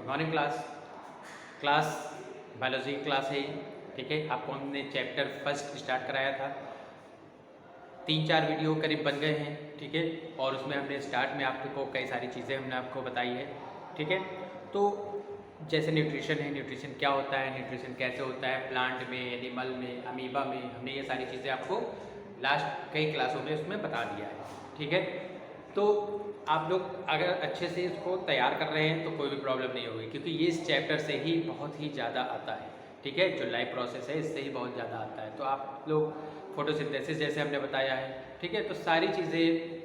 Good morning class biology class है। ठीक है, आपको हमने चैप्टर फर्स्ट स्टार्ट कराया था। 3-4 वीडियो करीब बन गए हैं। ठीक है, और उसमें हमने स्टार्ट में आपको कई सारी चीज़ें हमने आपको बताई है। ठीक है, तो जैसे न्यूट्रिशन है, न्यूट्रिशन क्या होता है, न्यूट्रिशन कैसे होता है प्लांट में, एनिमल में, अमीबा में, हमने ये सारी चीज़ें आपको लास्ट कई क्लासों में उसमें बता दिया है। ठीक है, तो आप लोग अगर अच्छे से इसको तैयार कर रहे हैं तो कोई भी प्रॉब्लम नहीं होगी, क्योंकि ये इस चैप्टर से ही बहुत ही ज़्यादा आता है। ठीक है, जो लाइफ प्रोसेस है इससे ही बहुत ज़्यादा आता है। तो आप लोग फोटोसिंथेसिस जैसे हमने बताया है, ठीक है, तो सारी चीज़ें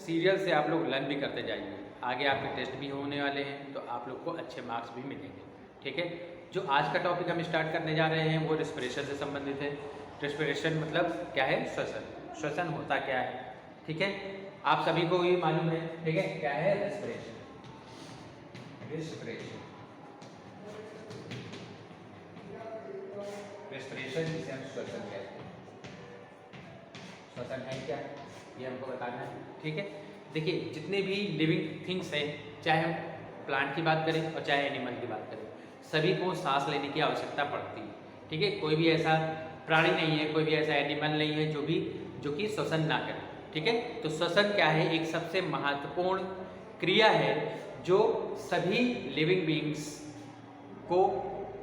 सीरियल से आप लोग लर्न भी करते जाइए। आगे आपके टेस्ट भी होने वाले हैं तो आप लोग को अच्छे मार्क्स भी मिलेंगे। ठीक है, जो आज का टॉपिक हम स्टार्ट करने जा रहे हैं वो रेस्पिरेशन से संबंधित है। रेस्पिरेशन मतलब क्या है? श्वसन। श्वसन होता क्या है? ठीक है, आप सभी को ये मालूम है। ठीक है, क्या है रेस्पिरेशन? रेस्पिरेशन जिसे हम श्वसन कहते हैं। श्वसन है क्या, ये हमको बताना है। ठीक है, देखिए जितने भी लिविंग थिंग्स हैं, चाहे हम प्लांट की बात करें और चाहे एनिमल की बात करें, सभी को सांस लेने की आवश्यकता पड़ती है। ठीक है, कोई भी ऐसा प्राणी नहीं है, कोई भी ऐसा एनिमल नहीं है जो कि श्वसन ना करे। ठीक है, तो श्वसन क्या है? एक सबसे महत्वपूर्ण क्रिया है जो सभी लिविंग बीइंग्स को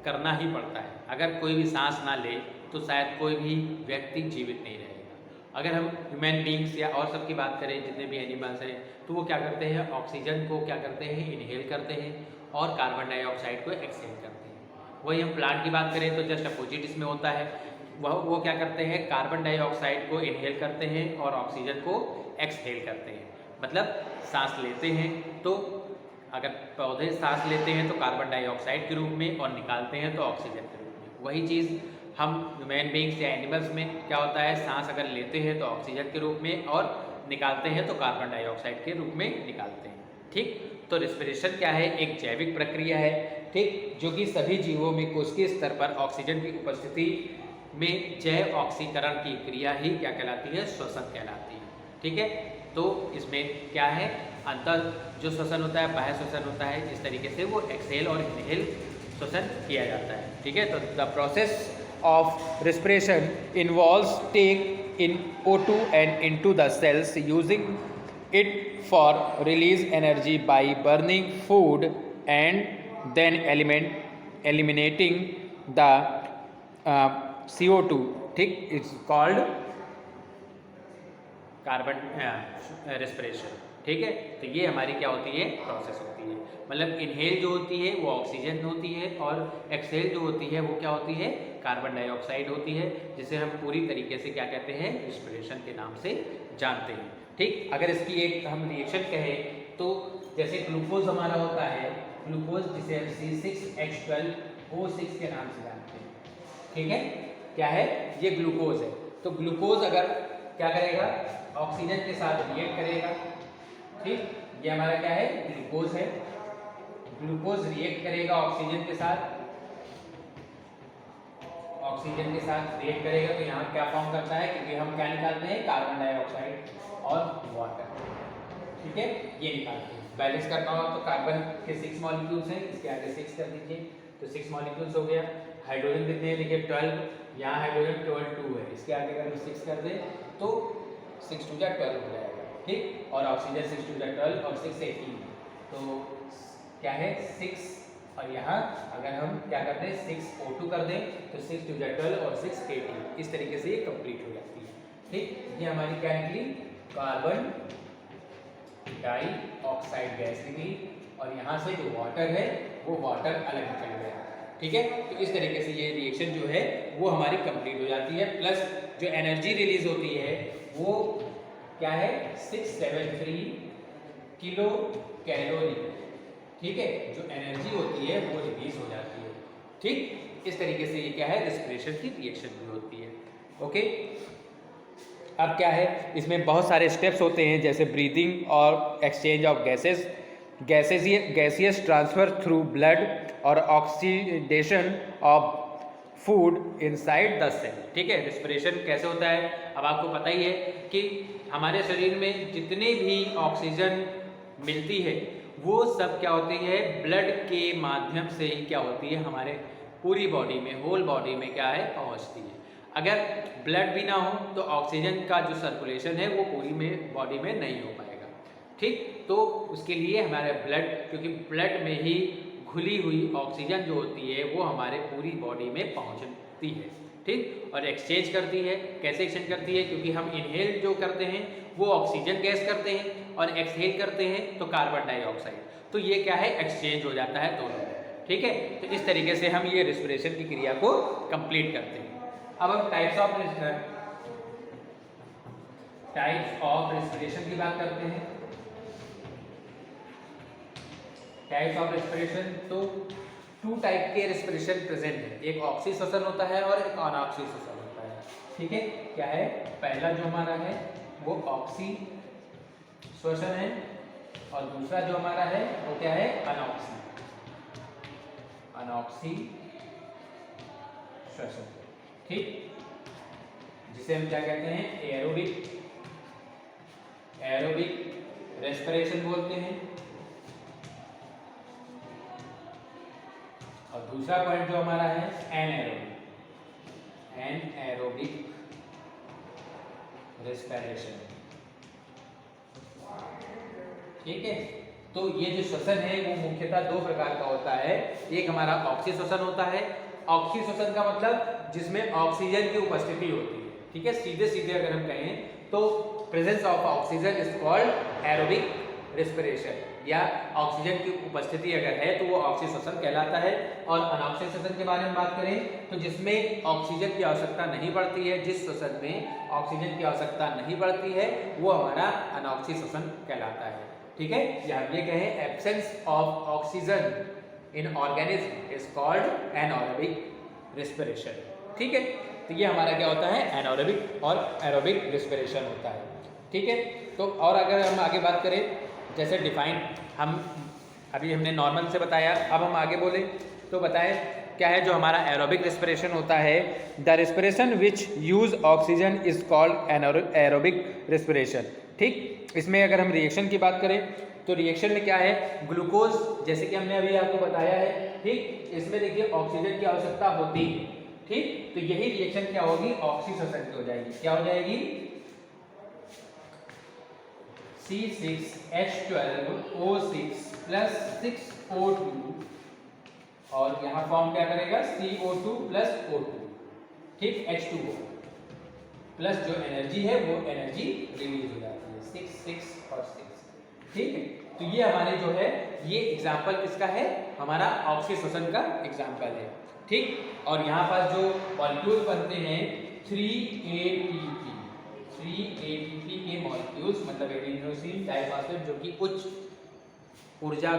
करना ही पड़ता है। अगर कोई भी सांस ना ले तो शायद कोई भी व्यक्ति जीवित नहीं रहेगा। अगर हम ह्यूमन बीइंग्स या और सब की बात करें, जितने भी एनिमल्स हैं, तो वो क्या करते हैं? ऑक्सीजन को क्या करते हैं? इनहेल करते हैं और कार्बन डाइऑक्साइड को एक्सहेल करते हैं। वही हम प्लांट की बात करें तो जस्ट अपोजिट इसमें होता है। वो क्या करते हैं? कार्बन डाइऑक्साइड को इनहेल करते हैं और ऑक्सीजन को एक्सहेल करते हैं। मतलब सांस लेते हैं तो अगर पौधे सांस लेते हैं तो कार्बन डाइऑक्साइड के रूप में और निकालते हैं तो ऑक्सीजन के रूप में। वही चीज़ हम ह्यूमन बीइंग्स या एनिमल्स में क्या होता है? सांस अगर लेते हैं तो ऑक्सीजन के रूप में और निकालते हैं तो कार्बन डाइऑक्साइड के रूप में निकालते हैं। ठीक, तो रेस्पिरेशन क्या है? एक जैविक प्रक्रिया है, ठीक, जो कि सभी जीवों में कोशिकीय स्तर पर ऑक्सीजन की उपस्थिति में जैव ऑक्सीकरण की क्रिया ही क्या कहलाती है? श्वसन कहलाती है। ठीक है, तो इसमें क्या है? अंतर जो श्वसन होता है, बाह्य श्वसन होता है, इस तरीके से वो एक्सहेल और इनहेल श्वसन किया जाता है। ठीक है, तो the process of respiration involves take in O2 and into the cells, using it for release energy by burning food and then eliminating the CO2. ठीक, it's called कार्बन रेस्पिरेशन। ठीक है, तो ये हमारी क्या होती है? प्रोसेस होती है। मतलब इनहेल जो होती है वो ऑक्सीजन होती है और एक्सहेल जो होती है वो क्या होती है? कार्बन डाइऑक्साइड होती है, जिसे हम पूरी तरीके से क्या कहते हैं? रेस्पिरेशन के नाम से जानते हैं। ठीक, अगर इसकी एक हम रिएक्शन कहें तो जैसे ग्लूकोज हमारा होता है, ग्लूकोज जिसे हम C6H12O6 के नाम से जानते हैं। ठीक है, क्या है? ये ग्लूकोज है। तो ग्लूकोज अगर क्या करेगा? ऑक्सीजन के साथ रिएक्ट करेगा। ठीक, ये हमारा क्या है? ग्लूकोज है। ग्लूकोज रिएक्ट करेगा ऑक्सीजन के साथ, ऑक्सीजन के साथ रिएक्ट करेगा तो यहाँ क्या फॉर्म करता है? क्योंकि हम क्या निकालते हैं? कार्बन डाइऑक्साइड और वाटर। ठीक है, ये निकालते हैं। बैलेंस करना हो तो कार्बन के 6 मॉलिक्यूल्स हैं, इसके आगे 6 कर दीजिए तो 6 मॉलिक्यूल्स हो गया। हाइड्रोजन कितने हैं? देखिए 12, यहाँ हाइड्रोजन 12 है, इसके आगे अगर हम 6 कर दें तो 6 2 12 हो जाएगा। ठीक, और ऑक्सीजन 6 2 12 और 6 18, तो क्या है? 6, और यहाँ अगर हम क्या करते हैं? 6 O2 कर दें तो 6 2 12 और 6 18, इस तरीके से ये कंप्लीट हो जाती है। ठीक, ये हमारी क्या निकली? कार्बन डाइऑक्साइड गैस निकली और यहाँ से जो वाटर है वो वाटर अलग निकल गया। ठीक है, तो इस तरीके से ये रिएक्शन जो है वो हमारी कंप्लीट हो जाती है। प्लस जो एनर्जी रिलीज होती है वो क्या है? 673 किलो कैलोरी। ठीक है, जो एनर्जी होती है वो रिलीज हो जाती है। ठीक, इस तरीके से ये क्या है? रेस्पिरेशन की रिएक्शन भी होती है। ओके, अब क्या है? इसमें बहुत सारे स्टेप्स होते हैं, जैसे ब्रीदिंग और exchange of gaseous transfer through blood और oxidation of food inside the cell. ठीक है, रेस्पिरेशन कैसे होता है? अब आपको पता ही है कि हमारे शरीर में जितने भी ऑक्सीजन मिलती है वो सब क्या होती है, ब्लड के माध्यम से ही क्या होती है, हमारे पूरी बॉडी में, होल बॉडी में क्या है, पहुंचती है। अगर ब्लड भी ना हो तो ऑक्सीजन का जो सर्कुलेशन है वो पूरी में बॉडी में नहीं हो पाएगा। ठीक, तो उसके लिए हमारे ब्लड, क्योंकि ब्लड में ही घुली हुई ऑक्सीजन जो होती है वो हमारे पूरी बॉडी में पहुंचती है। ठीक, और एक्सचेंज करती है। कैसे एक्सचेंज करती है, क्योंकि हम इनहेल जो करते हैं वो ऑक्सीजन गैस करते हैं और एक्सहेल करते हैं तो कार्बन डाइऑक्साइड। तो ये क्या है, एक्सचेंज हो जाता है दोनों में। ठीक है, तो इस तरीके से हम ये रेस्पिरेशन की क्रिया को कंप्लीट करते हैं। अब हम टाइप्स ऑफ रेस्पिरेशन की बात करते हैं। टाइप्स ऑफ रेस्पिरेशन, तो 2 टाइप के रेस्पिरेशन प्रेजेंट है। एक ऑक्सी श्वसन होता है और एक अनऑक्सी श्वसन होता है। ठीक है, क्या है, पहला जो हमारा है वो ऑक्सी श्वसन है और दूसरा जो हमारा है वो क्या है, अनऑक्सी श्वसन। ठीक, जिसे हम क्या कहते हैं, एरोबिक रेस्पिरेशन बोलते हैं। और दूसरा पॉइंट जो हमारा है एनएरोबिक रेस्पिरेशन। ठीक है, तो ये जो श्वसन है वो मुख्यतः 2 प्रकार का होता है। एक हमारा ऑक्सी श्वसन होता है। ऑक्सी श्वसन का मतलब जिसमें ऑक्सीजन की उपस्थिति होती है। ठीक है, सीधे सीधे अगर हम कहें तो presence of oxygen is called aerobic respiration, या ऑक्सीजन की उपस्थिति अगर है तो वो ऑक्सी श्वसन कहलाता है। और अनऑक्सी श्वसन के बारे में बात करें तो जिसमें ऑक्सीजन की आवश्यकता नहीं पड़ती है, जिस श्वसन में ऑक्सीजन की आवश्यकता नहीं पड़ती है वो हमारा अनऑक्सी श्वसन कहलाता है। ठीक है, या हम ये कहें absence of oxygen in organism is called anaerobic respiration. ठीक है, तो ये हमारा क्या होता है, एनारोबिक और एरोबिक रेस्पिरेशन होता है। ठीक है, तो और अगर हम आगे बात करें, जैसे डिफाइन हम अभी हमने नॉर्मल से बताया, अब हम आगे बोले तो बताएं क्या है जो हमारा एरोबिक रेस्पिरेशन होता है। The respiration which use oxygen is called aerobic respiration. ठीक, इसमें अगर हम रिएक्शन की बात करें तो रिएक्शन में क्या है, ग्लूकोज, जैसे कि हमने अभी आपको बताया है। ठीक, इसमें देखिए ऑक्सीजन की आवश्यकता होती है। ठीक, तो यही रिएक्शन क्या होगी, ऑक्सी श्वसन की हो जाएगी। क्या हो जाएगी, C6H12O6 प्लस 6O2 और यहाँ फॉर्म क्या करेगा, CO2 प्लस O2। ठीक, H2O प्लस जो एनर्जी है वो एनर्जी रिलीज हो जाती है, 6 6 और 6। ठीक है, तो ये हमारे जो है ये एग्जाम्पल किसका है, हमारा ऑक्सी श्वसन का एग्जाम्पल है। ठीक, और यहाँ पास जो मॉलिक्यूल बनते हैं 3 ATP के मॉलिक्यूल्स, मतलब एडिनोसिन डाइफॉस्फेट, जो कि उच्च ऊर्जा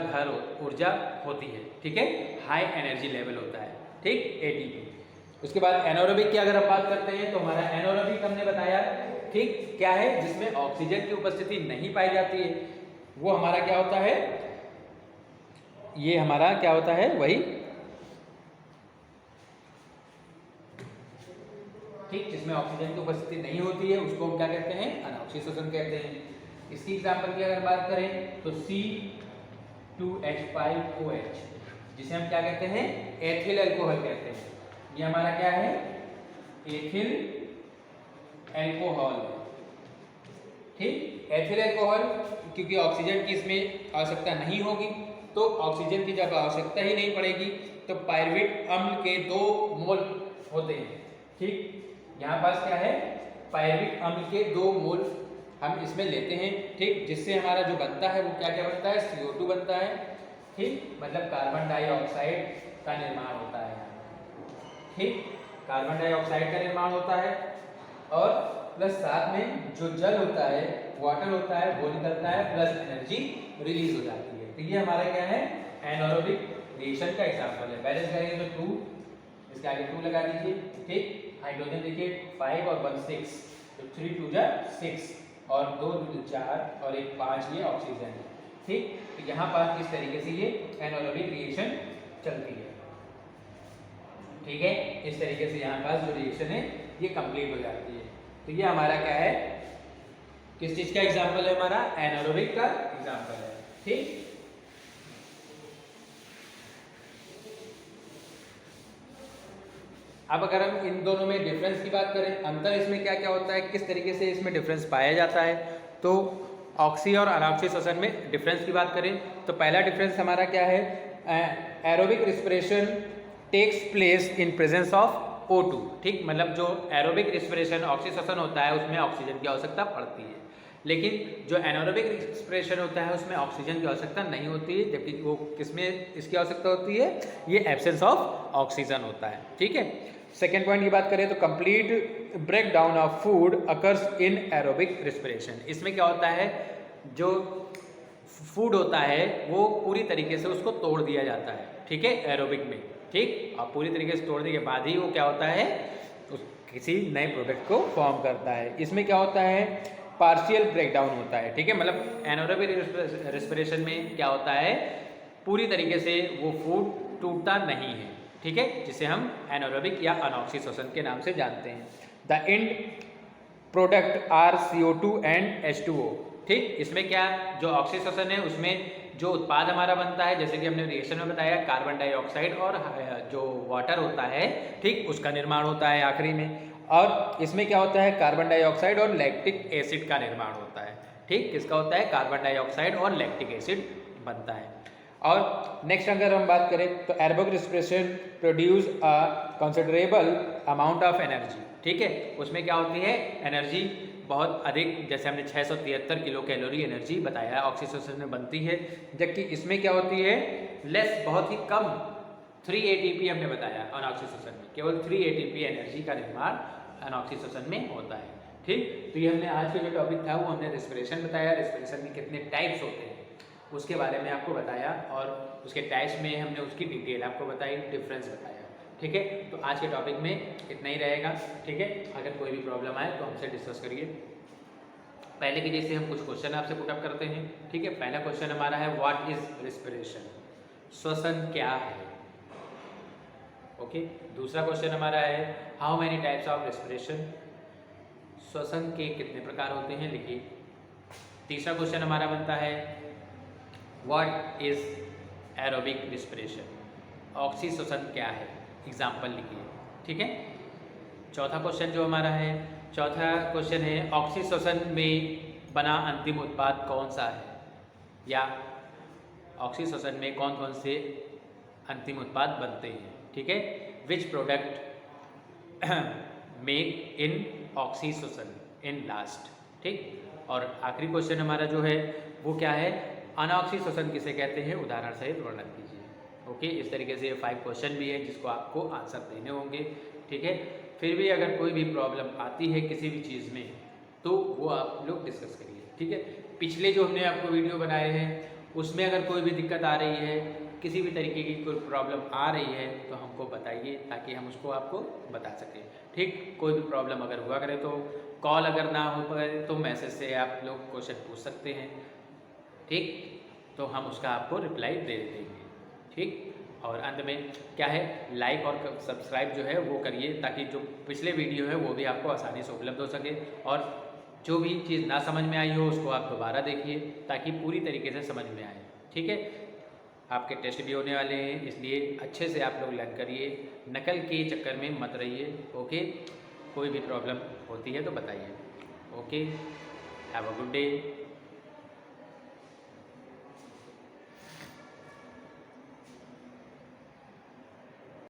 होती है। ठीक है, हाई एनर्जी लेवल होता है। ठीक, ATP। उसके बाद एनारोबिक की अगर हम बात करते हैं तो हमारा एनारोबिक हमने बताया, ठीक, क्या है, जिसमें ऑक्सीजन की उपस्थिति नहीं पाई जाती है। वो हमारा क्या होता है, ये हमारा क्या होता है, वही, ठीक, जिसमें ऑक्सीजन की उपस्थिति नहीं होती है उसको हम क्या कहते हैं, अनऑक्सी श्वसन कहते हैं। इसकी एग्जांपल की अगर बात करें तो C2H5OH, जिसे हम क्या कहते हैं, एथिल अल्कोहल कहते हैं। ये हमारा क्या है, एथिल अल्कोहल। ठीक, एथिल अल्कोहल, क्योंकि ऑक्सीजन की इसमें आवश्यकता नहीं होगी, तो ऑक्सीजन की जब आवश्यकता ही नहीं पड़ेगी तो पायरुविक अम्ल के 2 मोल होते हैं। ठीक, यहाँ पास क्या है, पायरुविक अम्ल के 2 मोल हम इसमें लेते हैं। ठीक, जिससे हमारा जो बनता है वो क्या क्या बनता है, CO2 बनता है। ठीक, मतलब कार्बन डाइऑक्साइड का निर्माण होता है। ठीक, कार्बन डाइऑक्साइड का निर्माण होता है और प्लस साथ में जो जल होता है, वाटर होता है, वो निकलता है, प्लस एनर्जी रिलीज हो जाती है। तो ये हमारा क्या है, एनारोबिक रिएक्शन का एग्जांपल है। बैलेंस करेंगे तो 2, इसके आगे 2 लगा दीजिए। ठीक, हाइड्रोजन देखिए 5 और 1 6, तो 3 2 जा 6 और 2 2 4 और 1 5, ये ऑक्सीजन है। ठीक, तो यहाँ पर किस तरीके से ये एनारोबिक रिएक्शन चलती है। ठीक है, इस तरीके से यहाँ पास जो रिएक्शन है ये कंप्लीट हो जाती है। तो ये हमारा क्या है, किस चीज का एग्जांपल है, हमारा एनारोबिक का एग्जांपल है। ठीक, अब अगर हम इन दोनों में डिफरेंस की बात करें, अंतर इसमें क्या क्या होता है, किस तरीके से इसमें डिफरेंस पाया जाता है, तो ऑक्सी और अनऑक्सी श्वसन में डिफरेंस की बात करें तो पहला डिफरेंस हमारा क्या है, aerobic respiration takes place in presence of O2, ठीक, मतलब जो एरोबिक रिस्पिरेशन ऑक्सीजन श्वसन होता है उसमें ऑक्सीजन की आवश्यकता पड़ती है, लेकिन जो एनारोबिक रिस्पिरेशन होता है उसमें ऑक्सीजन की आवश्यकता नहीं होती है, जबकि वो किसमें इसकी आवश्यकता होती है, ये एब्सेंस ऑफ ऑक्सीजन होता है, ठीक है। सेकेंड पॉइंट की बात करें तो complete break down of food occurs in aerobic respiration. इसमें क्या होता है, जो फूड होता है वो पूरी तरीके से उसको तोड़ दिया जाता है, ठीक है, एरोबिक में, ठीक, और पूरी तरीके से तोड़ने के बाद ही वो क्या होता है, किसी नए प्रोडक्ट को फॉर्म करता है। इसमें क्या होता है, पार्शियल ब्रेकडाउन होता है, ठीक है, मतलब एनारोबिक रेस्पिरेशन में क्या होता है, पूरी तरीके से वो फूड टूटता नहीं है, ठीक है, जिसे हम एनारोबिक या अनऑक्सी श्वसन के नाम से जानते हैं। The end product are CO2 and H2O, ठीक, इसमें क्या, जो ऑक्सी श्वसन है उसमें जो उत्पाद हमारा बनता है, जैसे कि हमने रिएक्शन में बताया, कार्बन डाइऑक्साइड और जो वाटर होता है, ठीक, उसका निर्माण होता है आखिरी में, और इसमें क्या होता है, कार्बन डाइऑक्साइड और लैक्टिक एसिड का निर्माण होता है, ठीक, किसका होता है, कार्बन डाइऑक्साइड और लैक्टिक एसिड बनता है। और नेक्स्ट अगर हम बात करें तो aerobic respiration produce a considerable amount of energy, ठीक है, उसमें क्या होती है, एनर्जी बहुत अधिक, जैसे हमने 673 किलो कैलोरी एनर्जी बताया है ऑक्सीजन में बनती है, जबकि इसमें क्या होती है, लेस, बहुत ही कम, 3 ATP हमने बताया अनऑक्सीजन में, केवल 3 ATP एनर्जी का निर्माण अनऑक्सीजन में होता है, ठीक। तो ये हमने आज का जो टॉपिक था वो हमने रेस्पिरेशन बताया, रेस्पिरेशन के कितने टाइप्स होते हैं उसके बारे में आपको बताया, और उसके टाइप्स में हमने उसकी डिटेल आपको बताई, डिफरेंस बताया, ठीक है। तो आज के टॉपिक में इतना ही रहेगा, ठीक है। अगर कोई भी प्रॉब्लम आए तो हमसे डिस्कस करिए। पहले की जैसे हम कुछ क्वेश्चन आपसे पुटअप करते हैं, ठीक है। पहला क्वेश्चन हमारा है व्हाट इज रेस्पिरेशन, श्वसन क्या है, ओके। दूसरा क्वेश्चन हमारा है how many types of respiration, श्वसन के कितने प्रकार होते हैं, लिखिए। तीसरा क्वेश्चन हमारा बनता है what is aerobic respiration, oxy श्वसन क्या है, एग्जाम्पल लिखिए, ठीक है। चौथा क्वेश्चन जो हमारा है, चौथा क्वेश्चन है ऑक्सी श्वसन में बना अंतिम उत्पाद कौन सा है, या ऑक्सी श्वसन में कौन कौन से अंतिम उत्पाद बनते हैं, ठीक है। Which product make in oxy श्वसन इन लास्ट, ठीक। और आखिरी क्वेश्चन हमारा जो है वो क्या है, अनऑक्सी श्वसन किसे कहते हैं, उदाहरण सहित वर्णन कीजिए, ओके। इस तरीके से ये 5 क्वेश्चन भी है जिसको आपको आंसर देने होंगे, ठीक है। फिर भी अगर कोई भी प्रॉब्लम आती है किसी भी चीज़ में तो वो आप लोग डिस्कस करिए, ठीक है। पिछले जो हमने आपको वीडियो बनाए हैं उसमें अगर कोई भी दिक्कत आ रही है, किसी भी तरीके की कोई प्रॉब्लम आ रही है तो हमको बताइए ताकि हम उसको आपको बता सकें, ठीक। कोई भी प्रॉब्लम अगर हुआ करे तो कॉल अगर ना हो पाए तो मैसेज से आप लोग क्वेश्चन पूछ सकते हैं, ठीक, तो हम उसका आपको रिप्लाई दे देंगे, ठीक। और अंत में क्या है, लाइक और सब्सक्राइब जो है वो करिए ताकि जो पिछले वीडियो है वो भी आपको आसानी से उपलब्ध हो सके, और जो भी चीज़ ना समझ में आई हो उसको आप दोबारा देखिए ताकि पूरी तरीके से समझ में आए, ठीक है। आपके टेस्ट भी होने वाले हैं इसलिए अच्छे से आप लोग लर्न करिए, नकल के चक्कर में मत रहिए, ओके। कोई भी प्रॉब्लम होती है तो बताइए, okay. Have a good day.